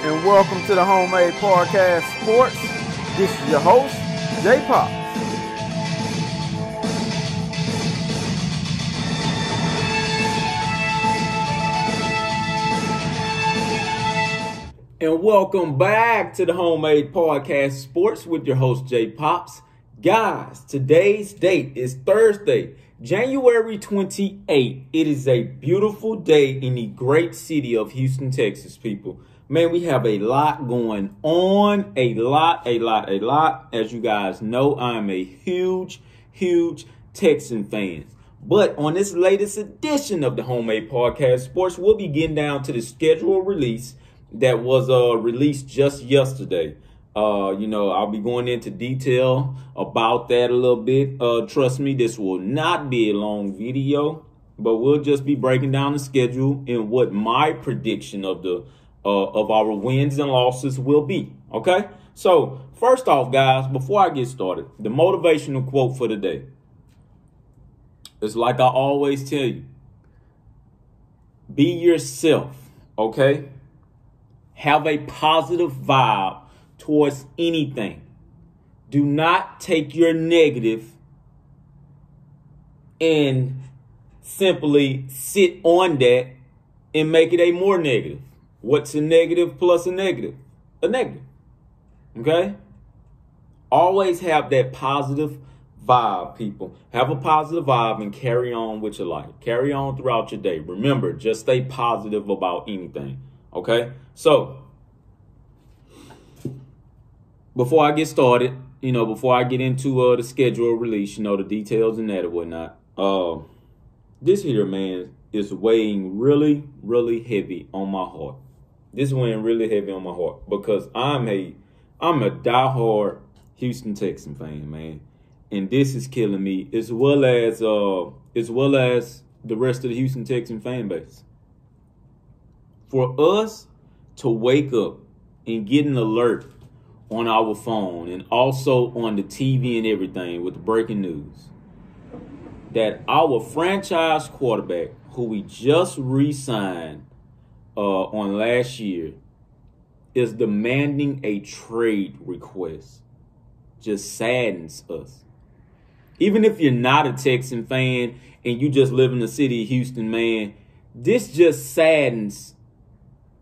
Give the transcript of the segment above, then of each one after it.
and welcome to the Homemade Podcast Sports. This is your host, J Pops. And welcome back to the Homemade Podcast Sports with your host, J Pops. Guys, today's date is Thursday, January 28th. It is a beautiful day in the great city of Houston, Texas, people. Man, we have a lot going on. A lot. As you guys know, I'm a huge Texan fan. But on this latest edition of the Homemade Podcast Sports, we'll be getting down to the scheduled release that was released just yesterday. I'll be going into detail about that a little bit. Trust me, this will not be a long video, but we'll just be breaking down the schedule and what my prediction of our wins and losses will be. Okay? So, first off, guys, before I get started, the motivational quote for the day. It's like I always tell you. Be yourself, okay? Have a positive vibe towards anything. Do not take your negative and simply sit on that and make it a more negative. What's a negative plus a negative? A negative. Okay? Always have that positive vibe, people. Have a positive vibe and carry on with your life. Carry on throughout your day. Remember, just stay positive about anything. Okay? So, before I get started, before I get into the schedule release, the details and that and whatnot, this here, man, is weighing really heavy on my heart. This is weighing really heavy on my heart because I'm a diehard Houston Texan fan, man, and this is killing me as well as the rest of the Houston Texan fan base. For us to wake up and get an alert on our phone and also on the TV and everything with the breaking news that our franchise quarterback, who we just re-signed on last year, is demanding a trade request, just saddens us. Even if you're not a Texan fan and you just live in the city of Houston, man, this just saddens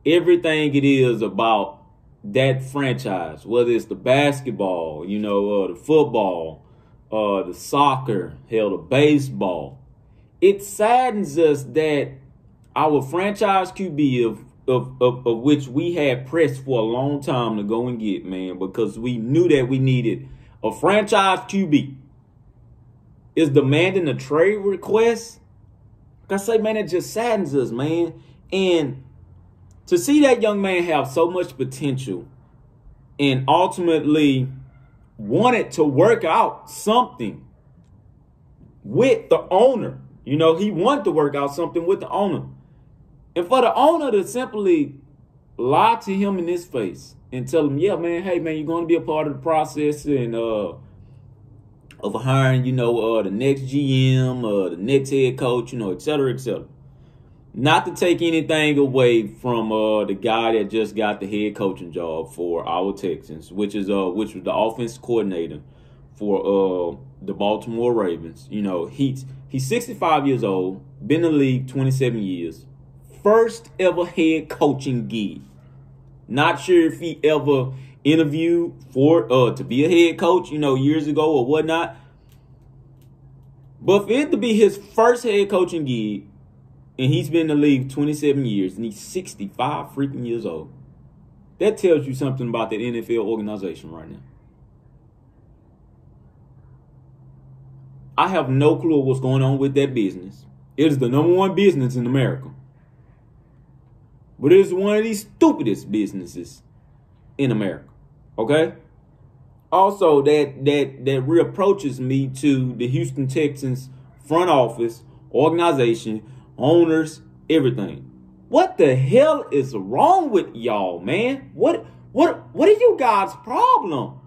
everything it is about that franchise, whether it's the basketball, the football, the soccer, hell, the baseball. It saddens us that our franchise QB of which we had pressed for a long time to go and get, man, because we knew that we needed a franchise QB, is demanding a trade request. Like I say, man, it just saddens us, man. And to see that young man have so much potential and ultimately wanted to work out something with the owner. He wanted to work out something with the owner. And for the owner to simply lie to him in his face and tell him, yeah, man, hey, man, you're going to be a part of the process and of hiring, the next GM, the next head coach, et cetera, et cetera. Not to take anything away from the guy that just got the head coaching job for our Texans, which was the offense coordinator for the Baltimore Ravens. He's 65 years old, been in the league 27 years, first ever head coaching gig. Not sure if he ever interviewed for to be a head coach, years ago or whatnot. But for it to be his first head coaching gig, and he's been in the league 27 years, and he's 65 freaking years old. That tells you something about that NFL organization right now. I have no clue what's going on with that business. It is the number one business in America. But it is one of the stupidest businesses in America. Okay? Also, that reapproaches me to the Houston Texans front office, organization, owners, everything. What the hell is wrong with y'all, man? What are you guys' problem?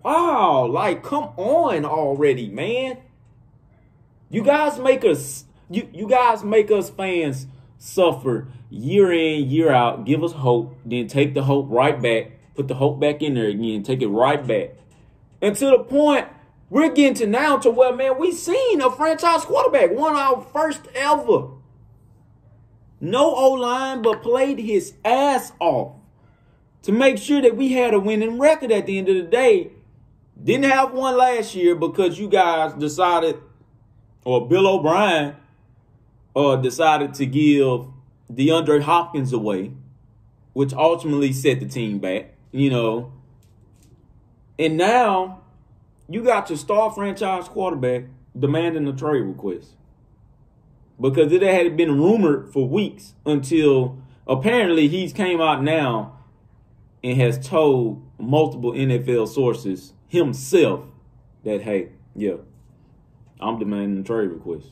Wow, like, come on already, man. You guys make us fans suffer year in, year out, give us hope, then take the hope right back, put the hope back in there again, take it right back. And to the point we're getting to now to where, man, we seen a franchise quarterback, one of our first ever. No O-line, but played his ass off to make sure that we had a winning record at the end of the day. Didn't have one last year because you guys decided, or Bill O'Brien decided to give DeAndre Hopkins away, which ultimately set the team back, And now you got your star franchise quarterback demanding a trade request. Because it had been rumored for weeks until apparently he's came out now and has told multiple NFL sources himself that, hey, yeah, I'm demanding a trade request.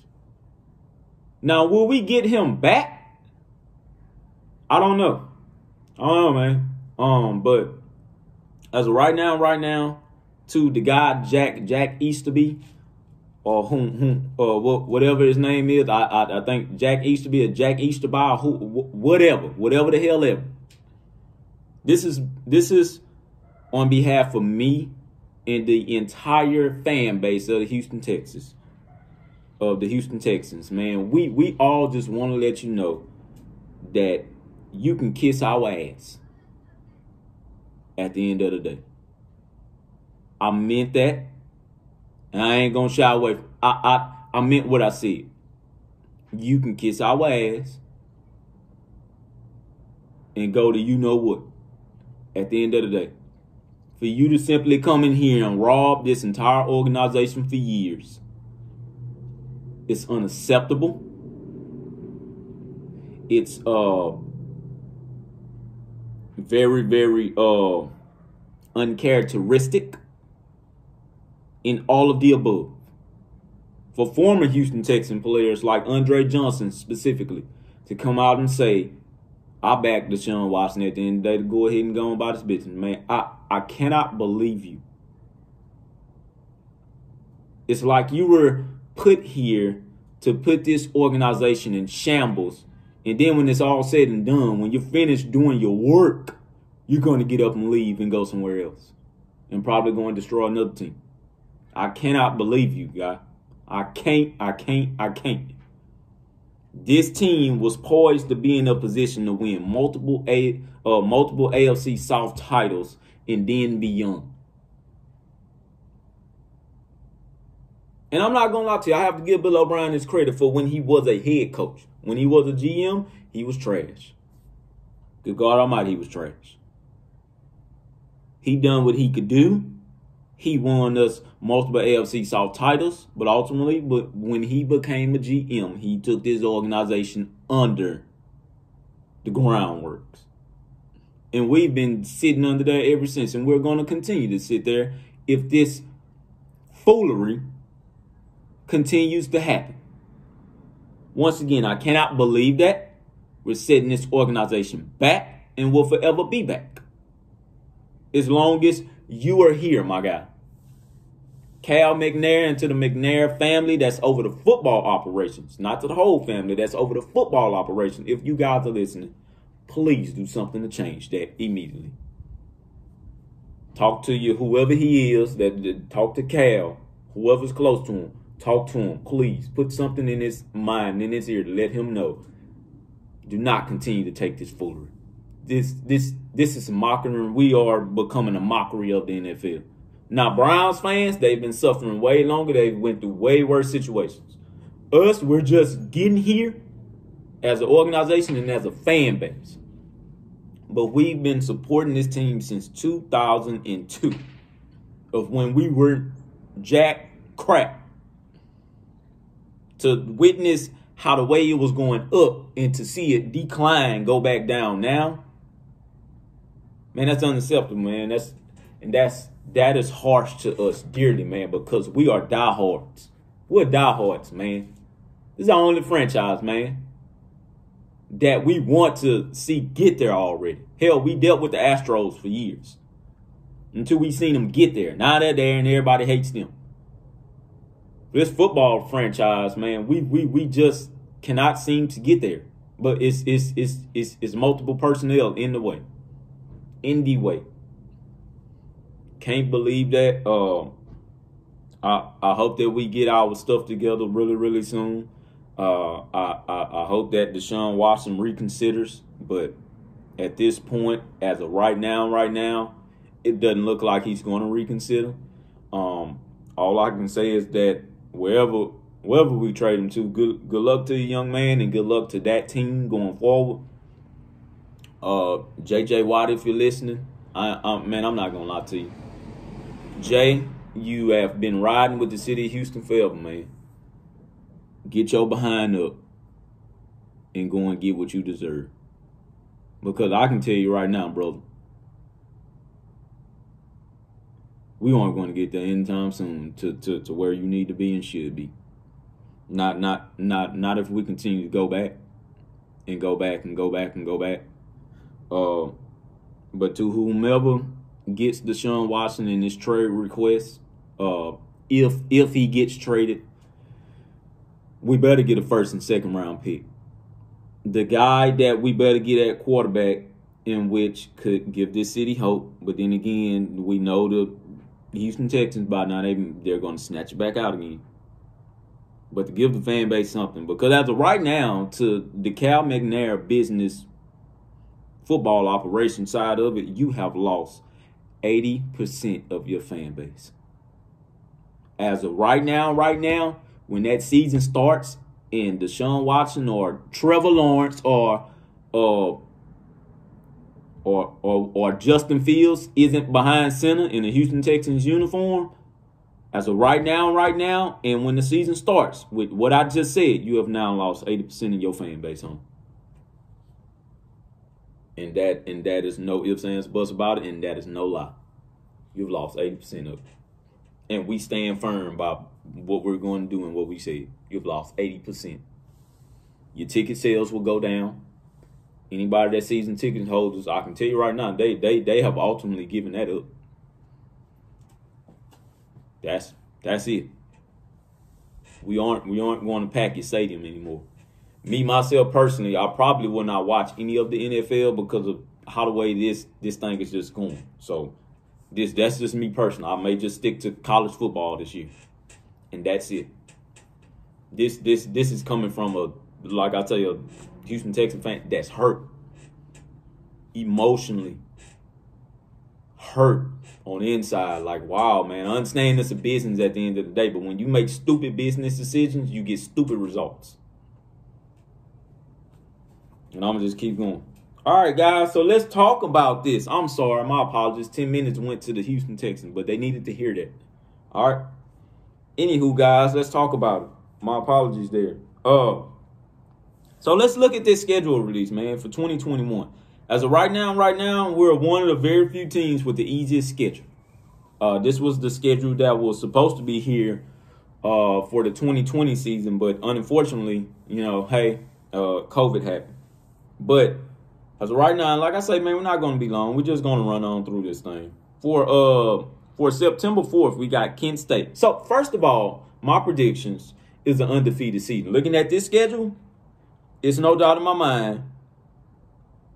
Now, will we get him back? I don't know. Man. But as of right now, to the guy Jack Easterby, or whatever his name is, I think Jack Easterby or Jack Easterby, whatever the hell ever. This is on behalf of me and the entire fan base of the Houston Texans. Man, we all just want to let you know that you can kiss our ass at the end of the day. I meant that, and I ain't gonna shy away. I meant what I said. You can kiss our ass and go to you know what at the end of the day. For you to simply come in here and rob this entire organization for years, it's unacceptable. It's very, very uncharacteristic in all of the above. For former Houston Texan players like Andre Johnson specifically to come out and say, I back Deshaun Watson at the end of the day to go ahead and go on about his business. Man, I cannot believe you. It's like you were put here to put this organization in shambles. And then when it's all said and done, when you're finished doing your work, you're going to get up and leave and go somewhere else. And probably go and destroy another team. I cannot believe you, guy. I can't. This team was poised to be in a position to win multiple AFC South titles and then beyond. And I'm not going to lie to you. I have to give Bill O'Brien his credit for when he was a head coach. When he was a GM, he was trash. Good God Almighty, he was trash. He done what he could do. He won us multiple AFC South titles, but ultimately, when he became a GM, he took this organization under the groundworks. And we've been sitting under there ever since, and we're going to continue to sit there if this foolery continues to happen. Once again, I cannot believe that we're setting this organization back and will forever be back. As long as you are here, my guy. Cal McNair and to the McNair family that's over the football operations, not to the whole family that's over the football operation. If you guys are listening, please do something to change that immediately. Talk to you, whoever he is, talk to Cal, whoever's close to him, talk to him. Please put something in his mind, in his ear to let him know. Do not continue to take this foolery. This is a mockery. We are becoming a mockery of the NFL. Now, Browns fans, they've been suffering way longer. They went through way worse situations. Us, we're just getting here as an organization and as a fan base. But we've been supporting this team since 2002, of when we were jack crap. To witness how the way it was going up and to see it decline, go back down now, man, that's unacceptable, man. That is harsh to us dearly, man, because we are diehards. We're diehards, man. This is our only franchise, man, that we want to see get there already. Hell, we dealt with the Astros for years until we seen them get there. Now they're there and everybody hates them. This football franchise, man, we just cannot seem to get there. But it's multiple personnel in the way. Can't believe that. I hope that we get our stuff together really, really soon. I hope that Deshaun Watson reconsiders, but at this point, as of right now, it doesn't look like he's going to reconsider. All I can say is that wherever we trade him to, good luck to the young man and good luck to that team going forward. JJ Watt, if you're listening, man, I'm not gonna lie to you. Jay, you have been riding with the city of Houston forever, man. Get your behind up and go and get what you deserve. Because I can tell you right now, brother, we aren't going to get there anytime soon to where you need to be and should be. Not if we continue to go back and go back and go back and go back. But to whomever gets Deshaun Watson in this trade request, if he gets traded, we better get a first and second round pick. The guy that we better get at quarterback, in which could give this city hope. But then again, we know the Houston Texans by now, they're going to snatch it back out again. But to give the fan base something. Because as of right now, to the Cal McNair business football operation side of it, you have lost 80% of your fan base. As of right now, when that season starts and Deshaun Watson or Trevor Lawrence or Justin Fields isn't behind center in a Houston Texans uniform, as of right now, and when the season starts, with what I just said, you have now lost 80% of your fan base, huh? And that is no ifs, ands, buts about it, and that is no lie. You've lost 80% of it. And we stand firm by what we're going to do and what we said. You've lost 80%. Your ticket sales will go down. Anybody that season ticket holders, I can tell you right now, they have ultimately given that up. That's it. We aren't going to Packard Stadium anymore. Me, myself, personally, I probably will not watch any of the NFL because of how the way this thing is just going. So that's just me personally. I may just stick to college football this year. And that's it. This is coming from like I tell you, a Houston Texans fan that's hurt. Emotionally hurt on the inside. Like, wow, man, I understand it's a business at the end of the day, but when you make stupid business decisions, you get stupid results. And I'm going to just keep going. All right, guys, so let's talk about this. I'm sorry, my apologies. 10 minutes went to the Houston Texans, but they needed to hear that. All right. Anywho, guys, let's talk about it. My apologies there. So let's look at this schedule release, man, for 2021. As of right now, we're one of the very few teams with the easiest schedule. This was the schedule that was supposed to be here for the 2020 season, but unfortunately, COVID happened. But as of right now, like I say, man, we're not going to be long. We're just going to run on through this thing. For September 4th, we got Kent State. So first of all, my predictions is an undefeated season. Looking at this schedule, it's no doubt in my mind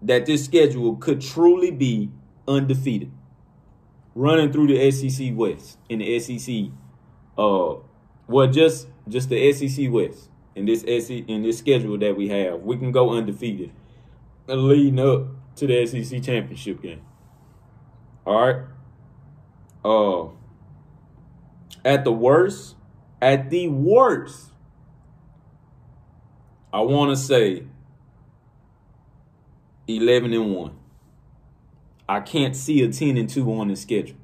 that this schedule could truly be undefeated. Running through the SEC West and the SEC, just the SEC West in this schedule that we have, we can go undefeated leading up to the SEC championship game. All right. At the worst, I want to say 11-1. I can't see a 10-2 on this schedule.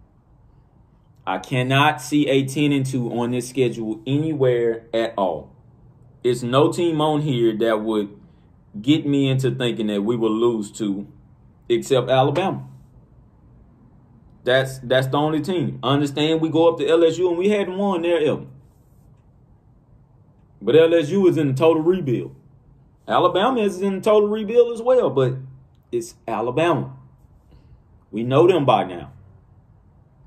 I cannot see a 10-2 on this schedule anywhere at all. It's no team on here that would get me into thinking that we will lose to, except Alabama. That's the only team. I understand we go up to LSU and we hadn't won there ever. But LSU is in a total rebuild. Alabama is in a total rebuild as well, but it's Alabama. We know them by now.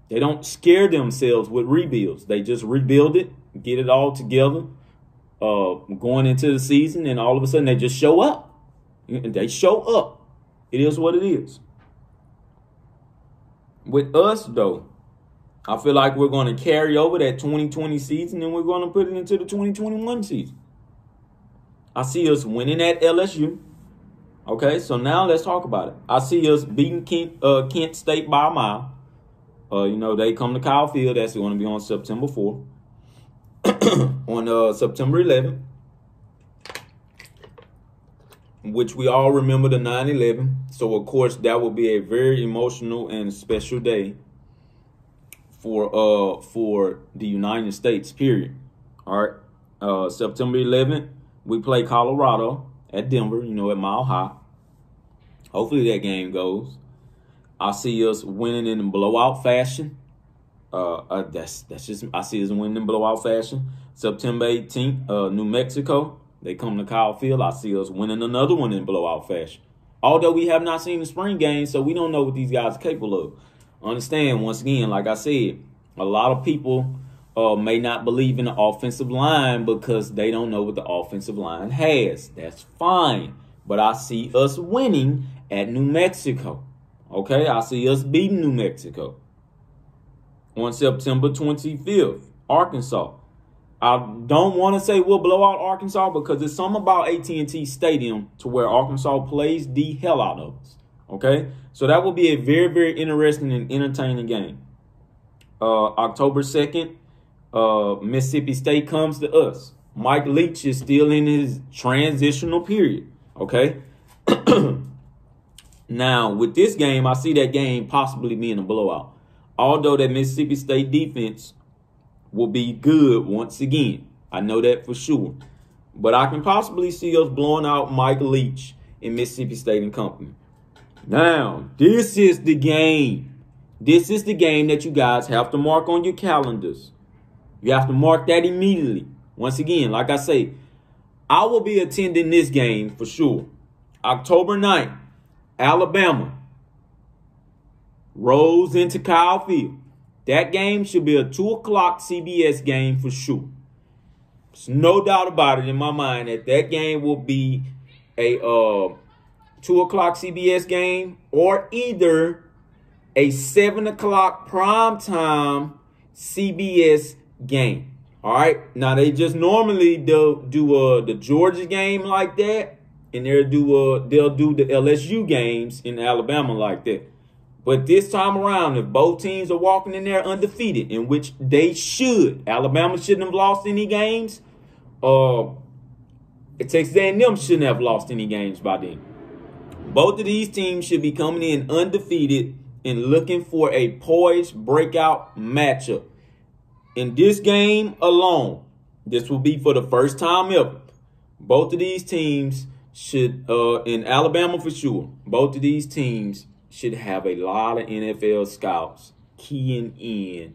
They don't scare themselves with rebuilds. They just rebuild it, get it all together, going into the season, and all of a sudden they just show up. They show up. It is what it is. With us, though, I feel like we're going to carry over that 2020 season and we're going to put it into the 2021 season. I see us winning at LSU. Okay, so now let's talk about it. I see us beating Kent State by a mile. They come to Kyle Field. That's going to be on September 4th. On September 11th, which we all remember the 9/11. So, of course, that will be a very emotional and special day for the United States, period. All right. September 11th, we play Colorado at Denver, at Mile High. Hopefully that game goes. I see us winning in blowout fashion. That's just, I see us winning in blowout fashion. September 18th, New Mexico. They come to Kyle Field. I see us winning another one in blowout fashion. Although we have not seen the spring game, so we don't know what these guys are capable of. Understand, once again, like I said, a lot of people may not believe in the offensive line because they don't know what the offensive line has. That's fine. But I see us winning at New Mexico. Okay, I see us beating New Mexico. On September 25th, Arkansas. I don't want to say we'll blow out Arkansas because there's something about AT&T Stadium to where Arkansas plays the hell out of us. Okay, so that will be a very, very interesting and entertaining game. October 2nd, Mississippi State comes to us. Mike Leach is still in his transitional period. Okay. Now, with this game, I see that game possibly being a blowout. Although that Mississippi State defense will be good once again. I know that for sure. But I can possibly see us blowing out Mike Leach in Mississippi State and Company. Now, this is the game. This is the game that you guys have to mark on your calendars. You have to mark that immediately. Once again, like I say, I will be attending this game for sure. October 9th, Alabama rolls into Kyle Field. That game should be a 2 o'clock CBS game for sure. There's no doubt about it in my mind that game will be a 2 o'clock CBS game or either a 7 o'clock primetime CBS game. All right. Now, they just normally do the Georgia game like that, and they'll do the LSU games in Alabama like that. But this time around, if both teams are walking in there undefeated, in which they should, Alabama shouldn't have lost any games. Texas A&M shouldn't have lost any games by then. Both of these teams should be coming in undefeated and looking for a poised breakout matchup. In this game alone, this will be for the first time ever. Both of these teams should, in Alabama for sure, both of these teams should have a lot of NFL scouts keying in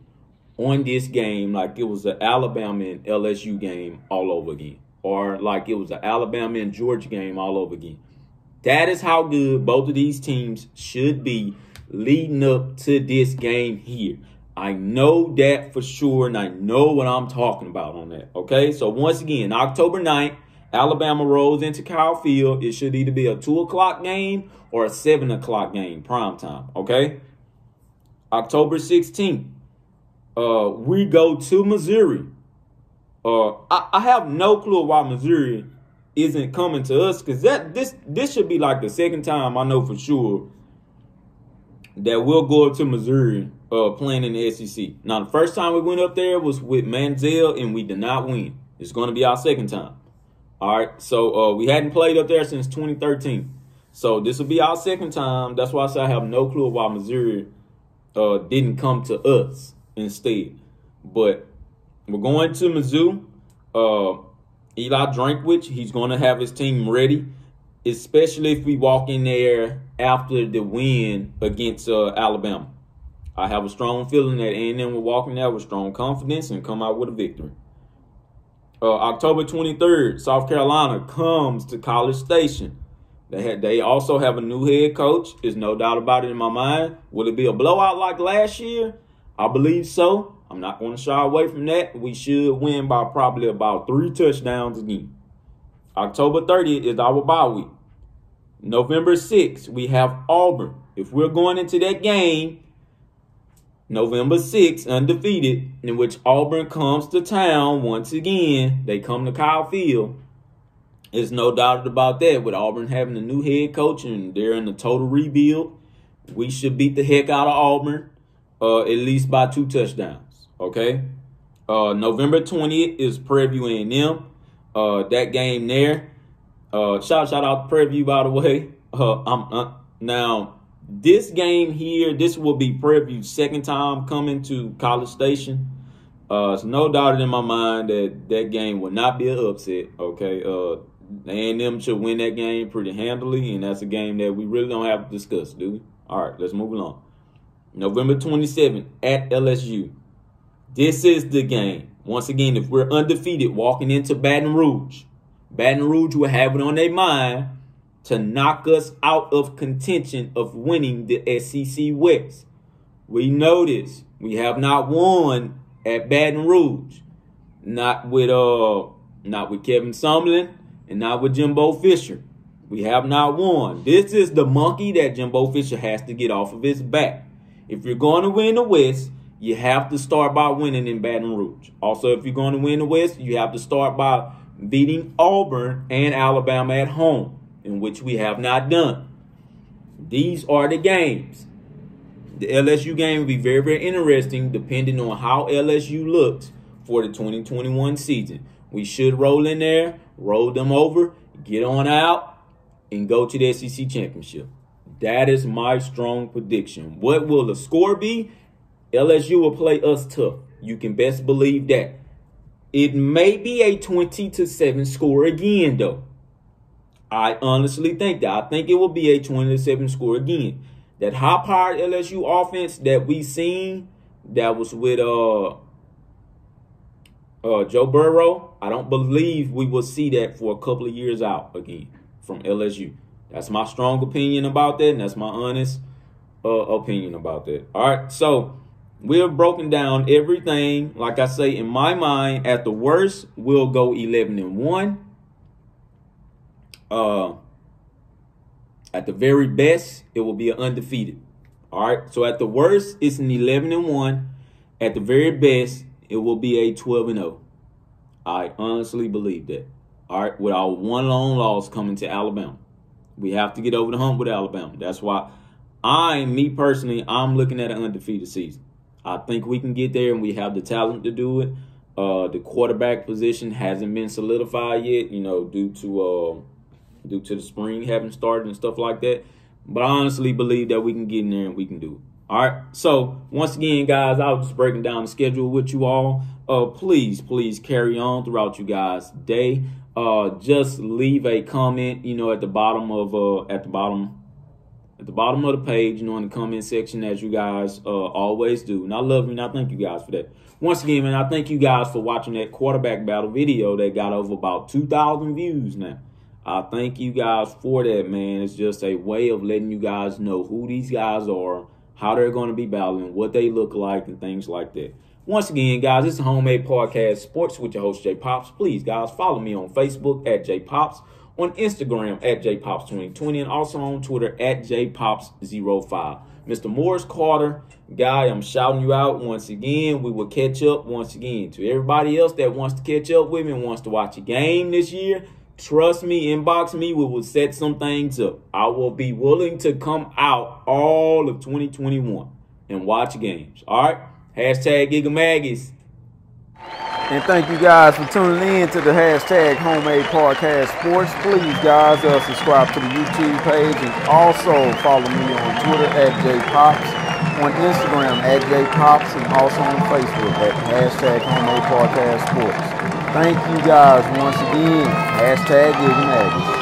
on this game like it was an Alabama and LSU game all over again. Or like it was an Alabama and Georgia game all over again. That is how good both of these teams should be leading up to this game here. I know that for sure, and I know what I'm talking about on that. Okay, so once again, October 9th, Alabama rolls into Kyle Field. It should either be a 2 o'clock game or a 7 o'clock game, prime time. Okay, October 16th, we go to Missouri. I have no clue why Missouri isn't coming to us because this should be like the second time I know for sure that we'll go up to Missouri playing in the SEC. Now, the first time we went up there was with Manziel, and we did not win. It's going to be our second time. All right, so we hadn't played up there since 2013. So this will be our second time. That's why I say I have no clue why Missouri didn't come to us instead. But we're going to Mizzou. Eli Drinkwitz, he's going to have his team ready, especially if we walk in there after the win against Alabama. I have a strong feeling that A&M will walk in there with strong confidence and come out with a victory. October 23rd, South Carolina comes to College Station. They also have a new head coach. There's no doubt about it in my mind. Will it be a blowout like last year? I believe so. I'm not going to shy away from that. We should win by probably about 3 touchdowns again. October 30th is our bye week. November 6th, we have Auburn. If we're going into that game, November 6th, undefeated, in which Auburn comes to town once again, they come to Kyle Field. There's no doubt about that. With Auburn having a new head coach and they're in a total rebuild, we should beat the heck out of Auburn, at least by 2 touchdowns. Okay. November 20th is Prairie View A&M. That game there. Shout out to Prairie View, by the way. Now, this game here, this will be Prairie View's second time coming to College Station. There's no doubt in my mind that game will not be an upset. Okay. A&M should win that game pretty handily, and that's a game that we really don't have to discuss, do we? All right, let's move along. November 27th at LSU. This is the game. Once again, if we're undefeated walking into Baton Rouge will have it on their mind to knock us out of contention of winning the SEC West. We know this. We have not won at Baton Rouge. Not with Kevin Sumlin and not with Jimbo Fisher. We have not won. This is the monkey that Jimbo Fisher has to get off of his back. If you're going to win the West, you have to start by winning in Baton Rouge. Also, if you're going to win the West, you have to start by beating Auburn and Alabama at home, in which we have not done. These are the games. The LSU game will be very, very interesting depending on how LSU looks for the 2021 season. We should roll in there, roll them over, get on out, and go to the SEC Championship. That is my strong prediction. What will the score be? LSU will play us tough. You can best believe that. It may be a 20-7 score again, though. I honestly think that. I think it will be a 20-7 score again. That high-powered LSU offense that we seen, that was with Joe Burrow, I don't believe we will see that for a couple of years out again from LSU. That's my strong opinion about that, and that's my honest opinion about that. All right, so we have broken down everything. Like I say, in my mind, at the worst, we'll go 11-1. At the very best, it will be an undefeated. All right, so at the worst, it's an 11-1. At the very best, it will be a 12-0. I honestly believe that. All right, with our one lone loss coming to Alabama. We have to get over the hump with Alabama. That's why me personally, I'm looking at an undefeated season. I think we can get there, and we have the talent to do it. The quarterback position hasn't been solidified yet, due to the spring having started and stuff like that. But I honestly believe that we can get in there and we can do it. All right. So once again, guys, I was just breaking down the schedule with you all. Please carry on throughout you guys' day. Just leave a comment, at the bottom of the page, in the comment section, as you guys always do. And I love you, and I thank you guys for that. Once again, man, I thank you guys for watching that quarterback battle video that got over about 2,000 views now. I thank you guys for that, man. It's just a way of letting you guys know who these guys are, how they're going to be battling, what they look like, and things like that. Once again, guys, it's a Homemade Podcast Sports with your host, J Pops. Please, guys, follow me on Facebook at J Pops, on Instagram at JPops2020, and also on Twitter at JPops05. Mr. Morris Carter, guy, I'm shouting you out once again. We will catch up once again. To everybody else that wants to catch up with me and wants to watch a game this year, trust me, inbox me. We will set some things up. I will be willing to come out all of 2021 and watch games. All right? Hashtag Gigamaggies. And thank you guys for tuning in to the hashtag Homemade Podcast Sports. Please, guys, subscribe to the YouTube page and also follow me on Twitter at JPops, on Instagram at JPops, and also on Facebook at hashtag Homemade Podcast Sports. Thank you guys once again. Hashtag Gigamaggies.